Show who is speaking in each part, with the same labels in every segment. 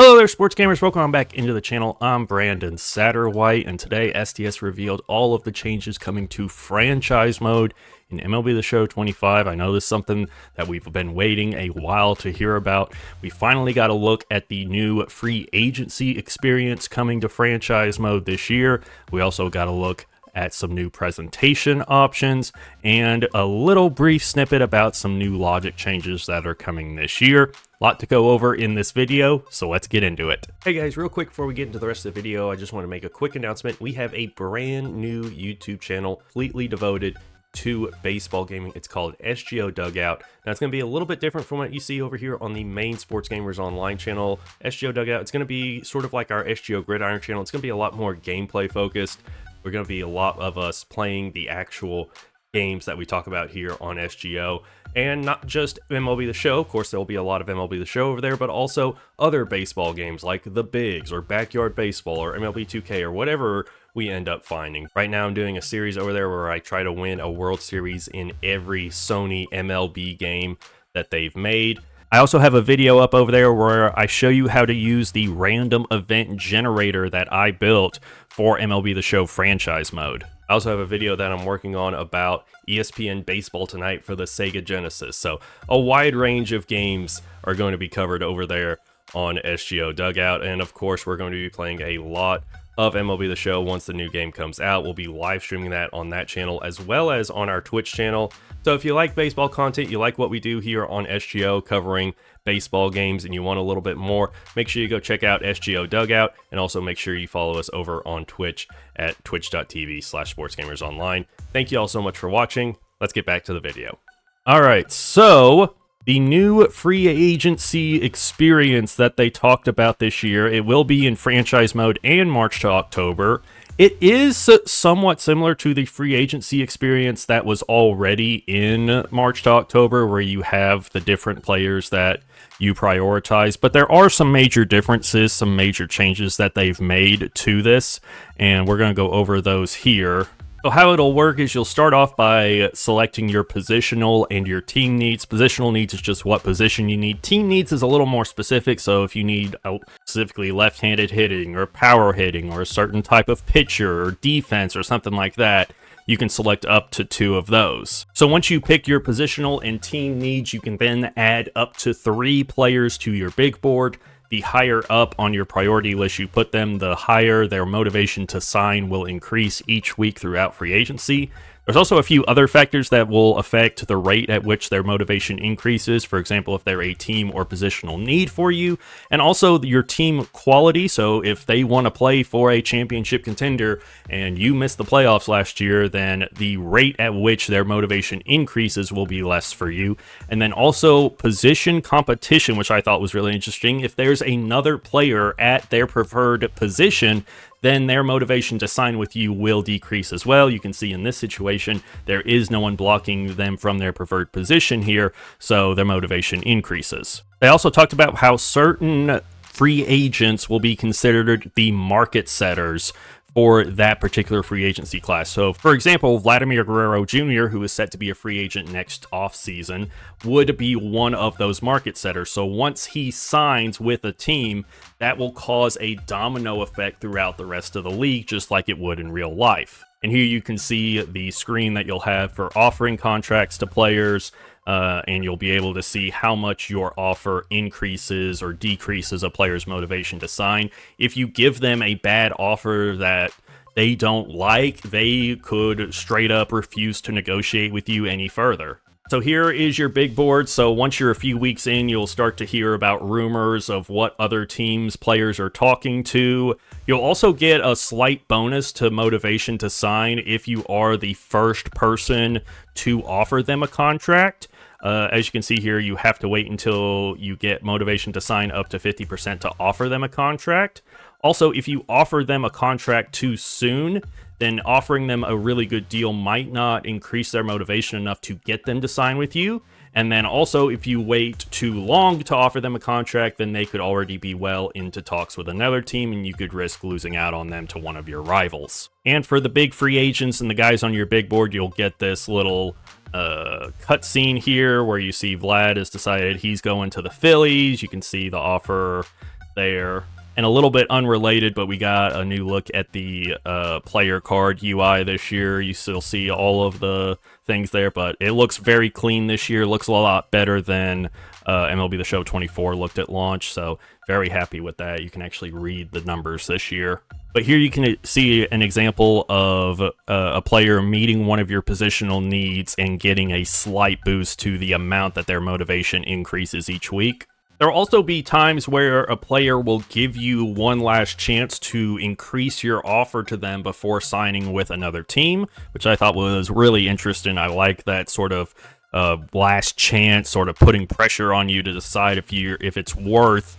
Speaker 1: Hello there, sports gamers. Welcome back into the channel. I'm Brandon Satterwhite, and today STS revealed all of the changes coming to franchise mode in MLB The Show 25. I know this is something that we've been waiting a while to hear about. We finally got a look at the new free agency experience coming to franchise mode this year. We also got a look at some new presentation options and a little brief snippet about some new logic changes that are coming this year. A lot to go over in this video, so let's get into it. Hey guys, real quick before we get into the rest of the video, I just want to make a quick announcement. We have a brand new YouTube channel completely devoted to baseball gaming. It's called SGO Dugout. Now it's going to be a little bit different from what you see over here on the main Sports Gamers Online channel. SGO Dugout, it's going to be sort of like our SGO Gridiron channel. It's going to be a lot more gameplay focused. We're going to be a lot of us playing the actual games that we talk about here on SGO, and not just MLB The Show. Of course, there'll be a lot of MLB The Show over there, but also other baseball games like The Bigs or Backyard Baseball or MLB 2K or whatever we end up finding. Right now I'm doing a series over there where I try to win a World Series in every Sony MLB game that they've made. I also have a video up over there where I show you how to use the random event generator that I built for MLB The Show franchise mode. I also have a video that I'm working on about ESPN Baseball Tonight for the Sega Genesis. So a wide range of games are going to be covered over there on SGO Dugout. And of course, we're going to be playing a lot of MLB The Show once the new game comes out. We'll be live streaming that on that channel as well as on our Twitch channel. So if you like baseball content, you like what we do here on SGO covering baseball games, and you want a little bit more, make sure you go check out SGO Dugout, and also make sure you follow us over on Twitch at twitch.tv/sportsgamersonline. Thank you all so much for watching. Let's get back to the video. All right, so the new free agency experience that they talked about this year, it will be in franchise mode and March to October. It is somewhat similar to the free agency experience that was already in March to October, where you have the different players that you prioritize, but there are some major differences, some major changes that they've made to this, and we're going to go over those here. So how it'll work is you'll start off by selecting your positional and your team needs. Positional needs is just what position you need. Team needs is a little more specific, so if you need specifically left-handed hitting or power hitting or a certain type of pitcher or defense or something like that, you can select up to 2 of those. So once you pick your positional and team needs, you can then add up to 3 players to your big board. The higher up on your priority list you put them, the higher their motivation to sign will increase each week throughout free agency. There's also a few other factors that will affect the rate at which their motivation increases. For example, if they're a team or positional need for you, and also your team quality. So if they want to play for a championship contender and you missed the playoffs last year, then the rate at which their motivation increases will be less for you. And then also position competition, which I thought was really interesting. If there's another player at their preferred position, then their motivation to sign with you will decrease as well. You can see in this situation, there is no one blocking them from their preferred position here, so their motivation increases. They also talked about how certain free agents will be considered the market setters for that particular free agency class. So, for example, Vladimir Guerrero Jr., who is set to be a free agent next offseason, would be one of those market setters. So once he signs with a team, that will cause a domino effect throughout the rest of the league, just like it would in real life. And here you can see the screen that you'll have for offering contracts to players, and you'll be able to see how much your offer increases or decreases a player's motivation to sign. If you give them a bad offer that they don't like, they could straight up refuse to negotiate with you any further. So here is your big board. So once you're a few weeks in, you'll start to hear about rumors of what other teams players are talking to. You'll also get a slight bonus to motivation to sign if you are the first person to offer them a contract. As you can see here, you have to wait until you get motivation to sign up to 50% to offer them a contract. Also, if you offer them a contract too soon, then offering them a really good deal might not increase their motivation enough to get them to sign with you. And then also, if you wait too long to offer them a contract, then they could already be well into talks with another team, and you could risk losing out on them to one of your rivals. And for the big free agents and the guys on your big board, you'll get this little cutscene here where you see Vlad has decided he's going to the Phillies. You can see the offer there. And a little bit unrelated, but we got a new look at the player card UI this year. You still see all of the things there, but it looks very clean this year. Looks a lot better than MLB The Show 24 looked at launch, so very happy with that. You can actually read the numbers this year. But here you can see an example of a player meeting one of your positional needs and getting a slight boost to the amount that their motivation increases each week. There'll also be times where a player will give you one last chance to increase your offer to them before signing with another team, which I thought was really interesting. I like that sort of last chance, sort of putting pressure on you to decide if it's worth,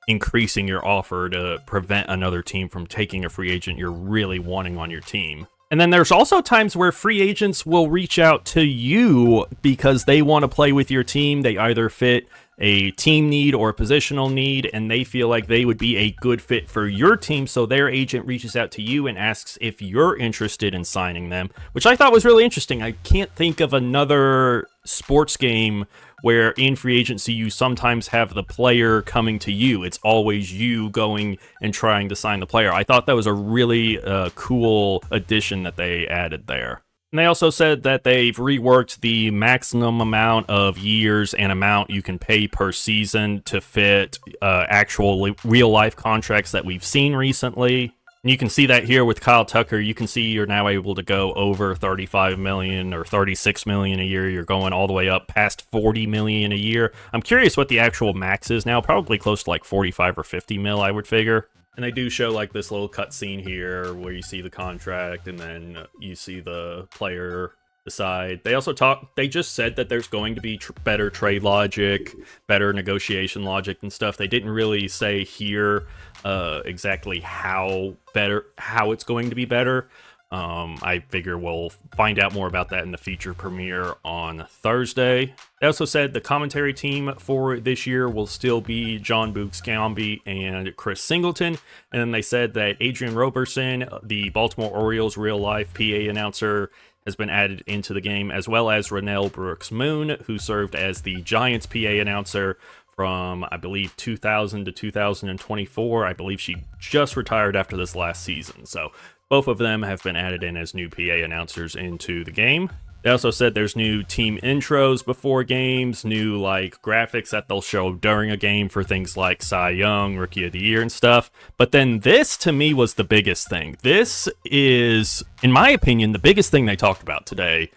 Speaker 1: increasing your offer to prevent another team from taking a free agent you're really wanting on your team. And then there's also times where free agents will reach out to you because they want to play with your team. They either fit a team need or a positional need, and they feel like they would be a good fit for your team, so their agent reaches out to you and asks if you're interested in signing them, which I thought was really interesting. I can't think of another sports game where in free agency you sometimes have the player coming to you. It's always you going and trying to sign the player. I thought that was a really cool addition that they added there. And they also said that they've reworked the maximum amount of years and amount you can pay per season to fit actual real-life contracts that we've seen recently. And you can see that here with Kyle Tucker. You can see you're now able to go over 35 million or 36 million a year. You're going all the way up past 40 million a year. I'm curious what the actual max is now. Probably close to like 45 or 50 mil, I would figure. And they do show like this little cutscene here where you see the contract and then you see the player decide. They just said that there's going to be better trade logic, better negotiation logic and stuff. They didn't really say here exactly how it's going to be better. I figure we'll find out more about that in the feature premiere on Thursday. They also said the commentary team for this year will still be John Boog-Scamby and Chris Singleton. And then they said that Adrian Roberson, the Baltimore Orioles real-life PA announcer, has been added into the game, as well as Rennell Brooks-Moon, who served as the Giants PA announcer from, I believe, 2000 to 2024. I believe she just retired after this last season. So both of them have been added in as new PA announcers into the game. They also said there's new team intros before games, new graphics that they'll show during a game for things like Cy Young, Rookie of the Year and stuff. But then this, to me, was the biggest thing. This is, in my opinion, the biggest thing they talked about today.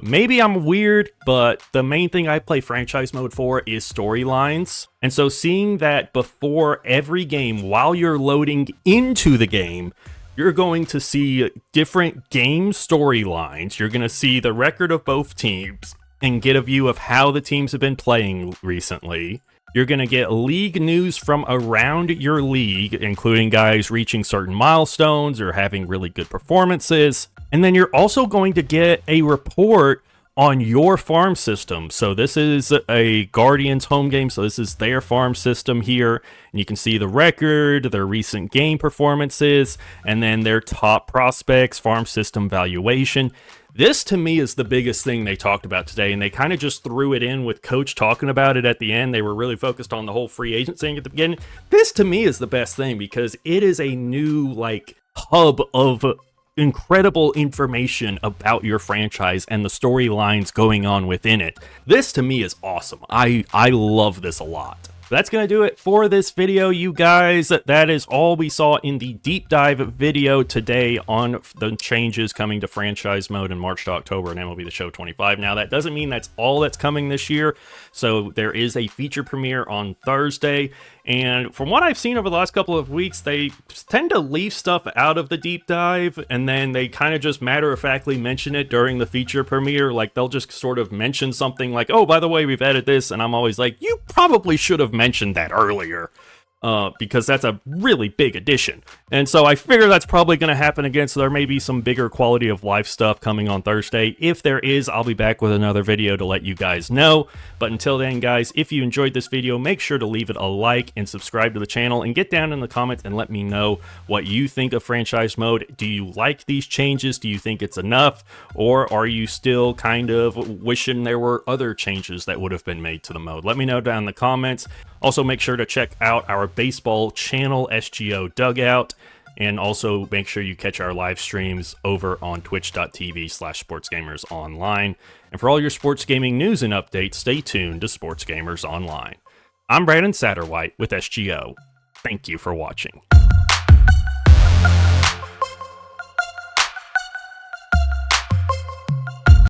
Speaker 1: Maybe I'm weird, but the main thing I play franchise mode for is storylines. And so seeing that before every game, while you're loading into the game, you're going to see different game storylines. You're going to see the record of both teams and get a view of how the teams have been playing recently. You're going to get league news from around your league, including guys reaching certain milestones or having really good performances. And then you're also going to get a report on your farm system. So this is a Guardians home game, so this is their farm system here, and you can see the record, their recent game performances, and then their top prospects, farm system valuation. This to me is the biggest thing they talked about today, and they kind of just threw it in with Coach talking about it at the end. They were really focused on the whole free agent thing at the beginning. This to me is the best thing because it is a new hub of incredible information about your franchise and the storylines going on within it. This to me is awesome. I love this a lot. That's going to do it for this video, you guys. That is all we saw in the deep dive video today on the changes coming to franchise mode in March to October in MLB The Show 25. Now, that doesn't mean that's all that's coming this year. So there is a feature premiere on Thursday. And from what I've seen over the last couple of weeks, they tend to leave stuff out of the deep dive, and then they kind of just matter-of-factly mention it during the feature premiere. They'll just sort of mention something like, oh, by the way, we've added this, and I'm always like, you probably should have mentioned that earlier. Because that's a really big addition. And so I figure that's probably going to happen again, so there may be some bigger quality of life stuff coming on Thursday. If there is, I'll be back with another video to let you guys know. But until then, guys, if you enjoyed this video, make sure to leave it a like and subscribe to the channel, and get down in the comments and let me know what you think of franchise mode. Do you like these changes? Do you think it's enough? Or are you still kind of wishing there were other changes that would have been made to the mode? Let me know down in the comments. Also, make sure to check out our baseball channel, SGO Dugout, and also make sure you catch our live streams over on twitch.tv/sportsgamersonline. And for all your sports gaming news and updates, stay tuned to Sports Gamers Online. I'm Brandon Satterwhite with SGO. Thank you for watching.